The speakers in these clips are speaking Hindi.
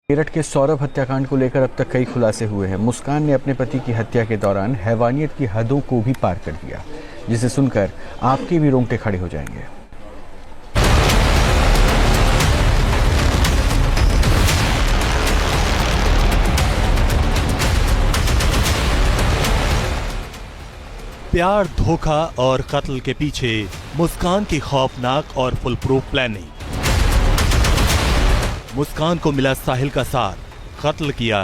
मेरठ के सौरभ हत्याकांड को लेकर अब तक कई खुलासे हुए हैं। मुस्कान ने अपने पति की हत्या के दौरान हैवानियत की हदों को भी पार कर दिया, जिसे सुनकर आपके भी रोंगटे खड़े हो जाएंगे। प्यार, धोखा और कत्ल के पीछे मुस्कान की खौफनाक और फुल प्रूफ प्लानिंग। मुस्कान को मिला साहिल का साथ, कत्ल किया,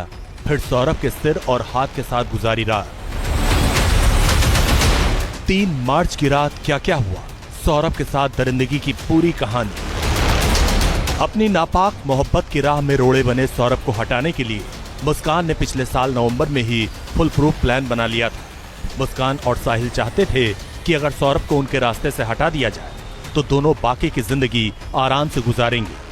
फिर सौरभ के सिर और हाथ के साथ गुजारी रात। 3 मार्च की रात क्या क्या हुआ, सौरभ के साथ दरिंदगी की पूरी कहानी। अपनी नापाक मोहब्बत की राह में रोड़े बने सौरभ को हटाने के लिए मुस्कान ने पिछले साल नवंबर में ही फुल प्रूफ प्लान बना लिया था। मुस्कान और साहिल चाहते थे कि अगर सौरभ को उनके रास्ते से हटा दिया जाए तो दोनों बाकी की जिंदगी आराम से गुजारेंगे।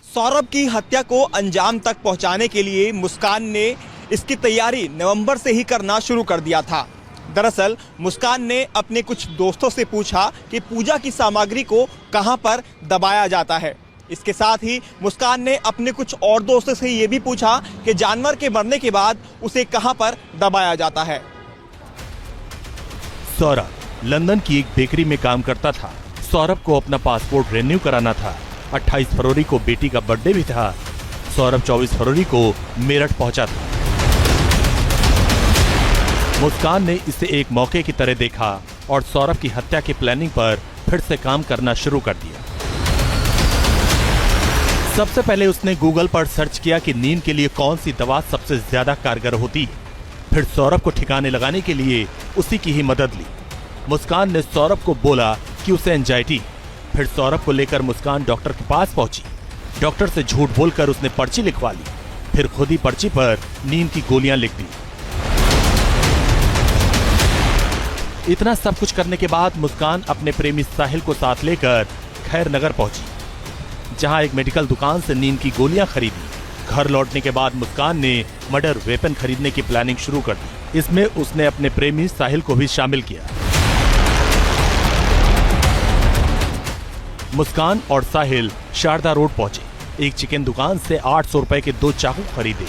सौरभ की हत्या को अंजाम तक पहुंचाने के लिए मुस्कान ने इसकी तैयारी नवंबर से ही करना शुरू कर दिया था। दरअसल मुस्कान ने अपने कुछ दोस्तों से पूछा कि पूजा की सामग्री को कहां पर दबाया जाता है। इसके साथ ही मुस्कान ने अपने कुछ और दोस्तों से ये भी पूछा कि जानवर के मरने के बाद उसे कहां पर दबाया जाता है। सौरभ लंदन की एक बेकरी में काम करता था। सौरभ को अपना पासपोर्ट रिन्यू कराना था। 28 फरवरी को बेटी का बर्थडे भी था। सौरभ 24 फरवरी को मेरठ पहुंचा था। मुस्कान ने इसे एक मौके की तरह देखा और सौरभ की हत्या की प्लानिंग पर फिर से काम करना शुरू कर दिया। सबसे पहले उसने गूगल पर सर्च किया कि नींद के लिए कौन सी दवा सबसे ज्यादा कारगर होती है। फिर सौरभ को ठिकाने लगाने के लिए उसी की ही मदद ली। मुस्कान ने सौरभ को बोला कि उसे एंजाइटी। फिर सौरभ को लेकर मुस्कान डॉक्टर के पास पहुंची। डॉक्टर से झूठ बोलकर उसने पर्ची लिखवा ली। फिर खुद ही पर्ची पर नींद की गोलियां लिख दी। इतना सब कुछ करने के बाद मुस्कान अपने प्रेमी साहिल को साथ लेकर खैर नगर पहुंची, जहां एक मेडिकल दुकान से नींद की गोलियां खरीदी। घर लौटने के बाद मुस्कान ने मर्डर वेपन खरीदने की प्लानिंग शुरू कर दी। इसमें उसने अपने प्रेमी साहिल को भी शामिल किया। मुस्कान और साहिल शारदा रोड पहुंचे। एक चिकन दुकान से 800 रुपए के 2 चाकू खरीदे।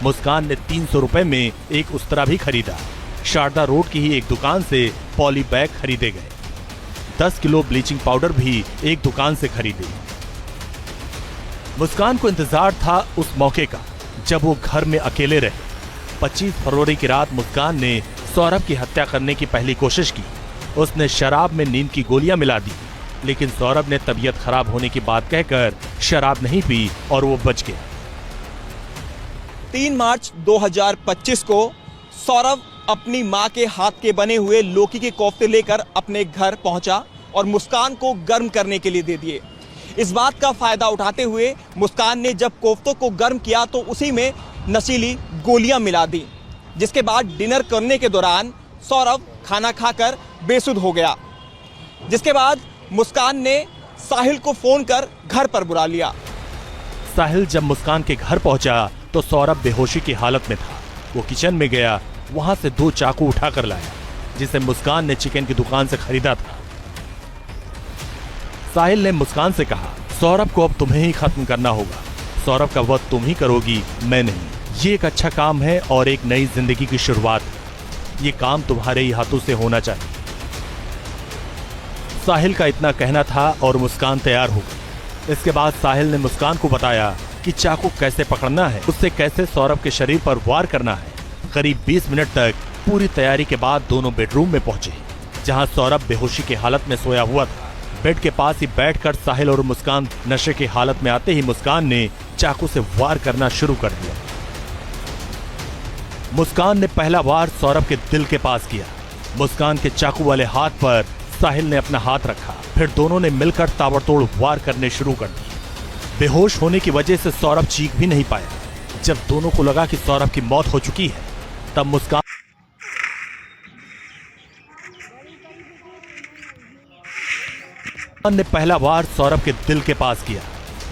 मुस्कान ने 300 रुपए में एक उस्तरा भी खरीदा। शारदा रोड की ही एक दुकान से पॉली बैग खरीदे गए। 10 किलो ब्लीचिंग पाउडर भी एक दुकान से खरीदे। मुस्कान को इंतजार था उस मौके का जब वो घर में अकेले रहे। 25 फरवरी की रात मुस्कान ने सौरभ की हत्या करने की पहली कोशिश की। उसने शराब में नींद की गोलियां मिला दी, लेकिन सौरभ ने तबीयत खराब होने की बात कहकर शराब नहीं पी और वो बच गया। 3 मार्च 2025 को सौरभ अपनी मां के हाथ के बने हुए लौकी के कोफ्ते लेकर अपने घर पहुंचा और मुस्कान को गर्म करने के लिए दे दिए। इस बात का फायदा उठाते हुए मुस्कान ने जब कोफ्तों को गर्म किया तो उसी में नशीली गोलियां मिला दी, जिसके बाद डिनर करने के दौरान सौरभ खाना खाकर बेसुध हो गया। जिसके बाद मुस्कान ने साहिल को फोन कर घर पर बुला लिया। साहिल जब मुस्कान के घर पहुंचा तो सौरभ बेहोशी की हालत में था। वो किचन में गया, वहां से 2 चाकू उठाकर लाया, जिसे मुस्कान ने चिकन की दुकान से खरीदा था। साहिल ने मुस्कान से कहा, सौरभ को अब तुम्हें ही खत्म करना होगा। सौरभ का वध तुम ही करोगी, मैं नहीं। ये एक अच्छा काम है और एक नई जिंदगी की शुरुआत है। ये काम तुम्हारे ही हाथों से होना चाहिए। साहिल का इतना कहना था और मुस्कान तैयार हो गई। इसके बाद साहिल ने मुस्कान को बताया कि चाकू कैसे पकड़ना है, उससे कैसे सौरभ के शरीर पर वार करना है। करीब 20 मिनट तक पूरी तैयारी के बाद दोनों बेडरूम में पहुंचे, जहां सौरभ बेहोशी की हालत में सोया हुआ था। बेड के पास ही बैठकर साहिल और मुस्कान नशे की हालत में आते ही मुस्कान ने चाकू से वार करना शुरू कर दिया। मुस्कान ने पहला वार सौरभ के दिल के पास किया। मुस्कान के चाकू वाले हाथ पर साहिल ने अपना हाथ रखा। फिर दोनों ने मिलकर ताबड़तोड़ वार करने शुरू कर दिए। बेहोश होने की वजह से सौरभ चीख भी नहीं पाया। जब दोनों को लगा कि सौरभ की मौत हो चुकी है, तब मुस्कान ने पहला वार सौरभ के दिल के पास किया।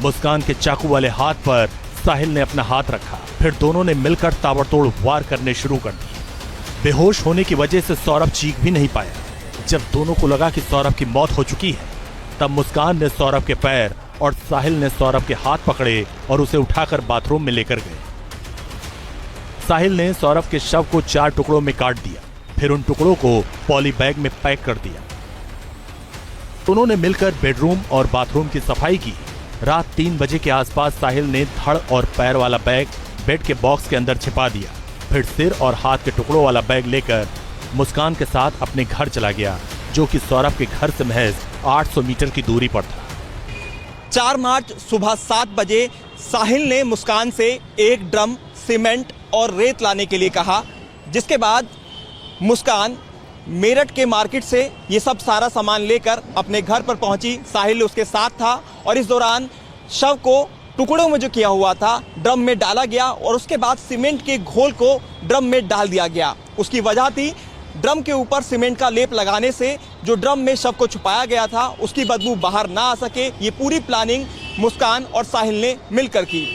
मुस्कान के चाकू वाले हाथ पर साहिल ने अपना हाथ रखा। फिर दोनों ने मिलकर ताबड़तोड़ वार करने शुरू कर दिए। बेहोश होने की वजह से सौरभ चीख भी नहीं पाया। जब दोनों को लगा कि सौरभ की मौत हो चुकी है, तब मुस्कान ने सौरभ के पैर और साहिल ने सौरभ के हाथ पकड़े और उसे उठाकर बाथरूम में लेकर गए। साहिल ने सौरभ के शव को 4 टुकड़ों में काट दिया, फिर उन टुकड़ों को पॉली बैग में पैक कर दिया। उन्होंने मिलकर बेडरूम और बाथरूम की सफाई की। रात 3 बजे के आसपास साहिल ने धड़ और पैर वाला बैग बेड के बॉक्स के अंदर छिपा दिया, फिर सिर और हाथ के टुकड़ों वाला बैग लेकर मुस्कान के साथ अपने घर चला गया, जो कि सौरभ के घर से महज 800 मीटर की दूरी पर था। 4 मार्च सुबह 7 बजे साहिल ने मुस्कान से 1 ड्रम सीमेंट और रेत लाने के लिए कहा, जिसके बाद मुस्कान मेरठ के मार्केट से ये सब सारा सामान लेकर अपने घर पर पहुंची। साहिल उसके साथ था और इस दौरान शव को टुकड़ों में जो किया हुआ था ड्रम में डाला गया और उसके बाद सीमेंट के घोल को ड्रम में डाल दिया गया। उसकी वजह थी ड्रम के ऊपर सीमेंट का लेप लगाने से जो ड्रम में शव को छुपाया गया था उसकी बदबू बाहर ना आ सके। ये पूरी प्लानिंग मुस्कान और साहिल ने मिलकर की।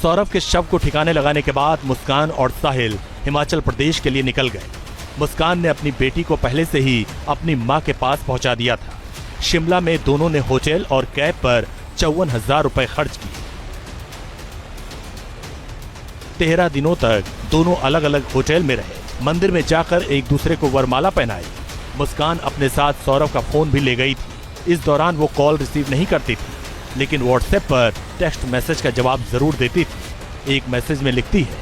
सौरभ के शव को ठिकाने लगाने के बाद मुस्कान और साहिल हिमाचल प्रदेश के लिए निकल गए। मुस्कान ने अपनी बेटी को पहले से ही अपनी मां के पास पहुंचा दिया था। शिमला में दोनों ने होटल और कैब पर 54,000 रुपए खर्च किए। 13 दिनों तक दोनों अलग अलग होटल में रहे। मंदिर में जाकर एक दूसरे को वरमाला पहनाई। मुस्कान अपने साथ सौरभ का फोन भी ले गई थी। इस दौरान वो कॉल रिसीव नहीं करती थी, लेकिन व्हाट्सएप पर टेक्स्ट मैसेज का जवाब जरूर देती थी। एक मैसेज में लिखती है,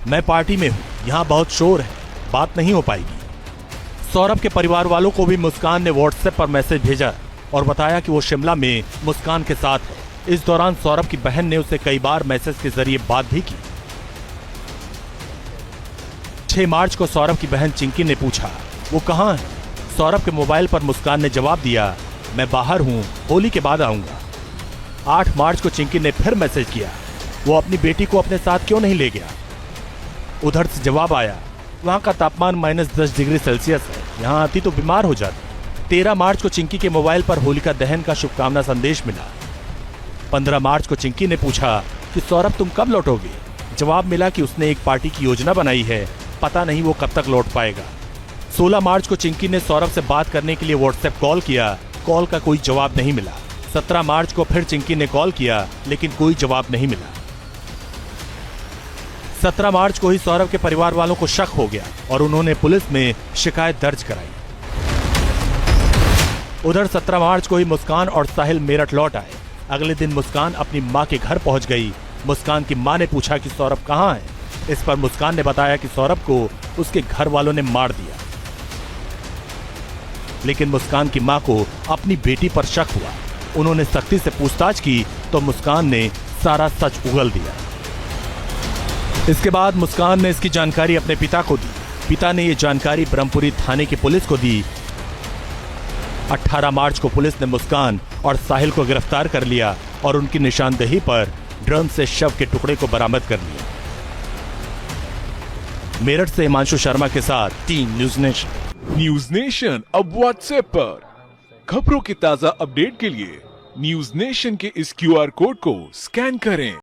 मैं पार्टी में हूँ, यहाँ बहुत शोर है, बात नहीं हो पाएगी। सौरभ के परिवार वालों को भी मुस्कान ने व्हाट्सएप पर मैसेज भेजा और बताया कि वो शिमला में मुस्कान के साथ है। इस दौरान सौरभ की बहन ने उसे कई बार मैसेज के जरिए बात भी की। 6 मार्च को सौरभ की बहन चिंकी ने पूछा वो कहाँ है। सौरभ के मोबाइल पर मुस्कान ने जवाब दिया, मैं बाहर हूँ, होली के बाद आऊंगा। 8 मार्च को चिंकी ने फिर मैसेज किया, वो अपनी बेटी को अपने साथ क्यों नहीं ले गया। उधर से जवाब आया, वहाँ का तापमान -10 डिग्री सेल्सियस है, यहाँ आती तो बीमार हो जाती। 13 मार्च को चिंकी के मोबाइल पर होलिका दहन का शुभकामना संदेश मिला। 15 मार्च को चिंकी ने पूछा कि सौरभ तुम कब लौटोगे। जवाब मिला कि उसने एक पार्टी की योजना बनाई है, पता नहीं वो कब तक लौट पाएगा। 16 मार्च को चिंकी ने सौरभ से बात करने के लिए व्हाट्सएप कॉल किया, कॉल का कोई जवाब नहीं मिला। 17 मार्च को फिर चिंकी ने कॉल किया, लेकिन कोई जवाब नहीं मिला। 17 मार्च को ही सौरभ के परिवार वालों को शक हो गया और उन्होंने पुलिस में शिकायत दर्ज कराई। उधर 17 मार्च को ही मुस्कान और साहिल मेरठ लौट आए। अगले दिन मुस्कान अपनी मां के घर पहुंच गई। मुस्कान की मां ने पूछा कि सौरभ कहां है। इस पर मुस्कान ने बताया कि सौरभ को उसके घर वालों ने मार दिया, लेकिन मुस्कान की मां को अपनी बेटी पर शक हुआ। उन्होंने सख्ती से पूछताछ की तो मुस्कान ने सारा सच उगल दिया। इसके बाद मुस्कान ने इसकी जानकारी अपने पिता को दी। पिता ने ये जानकारी ब्रह्मपुरी थाने की पुलिस को दी। 18 मार्च को पुलिस ने मुस्कान और साहिल को गिरफ्तार कर लिया और उनकी निशानदेही पर ड्रम से शव के टुकड़े को बरामद कर लिया। मेरठ से हिमांशु शर्मा के साथ team news nation. News nation अब व्हाट्सएप पर खबरों की ताजा अपडेट के लिए न्यूज नेशन के इस QR कोड को स्कैन करें।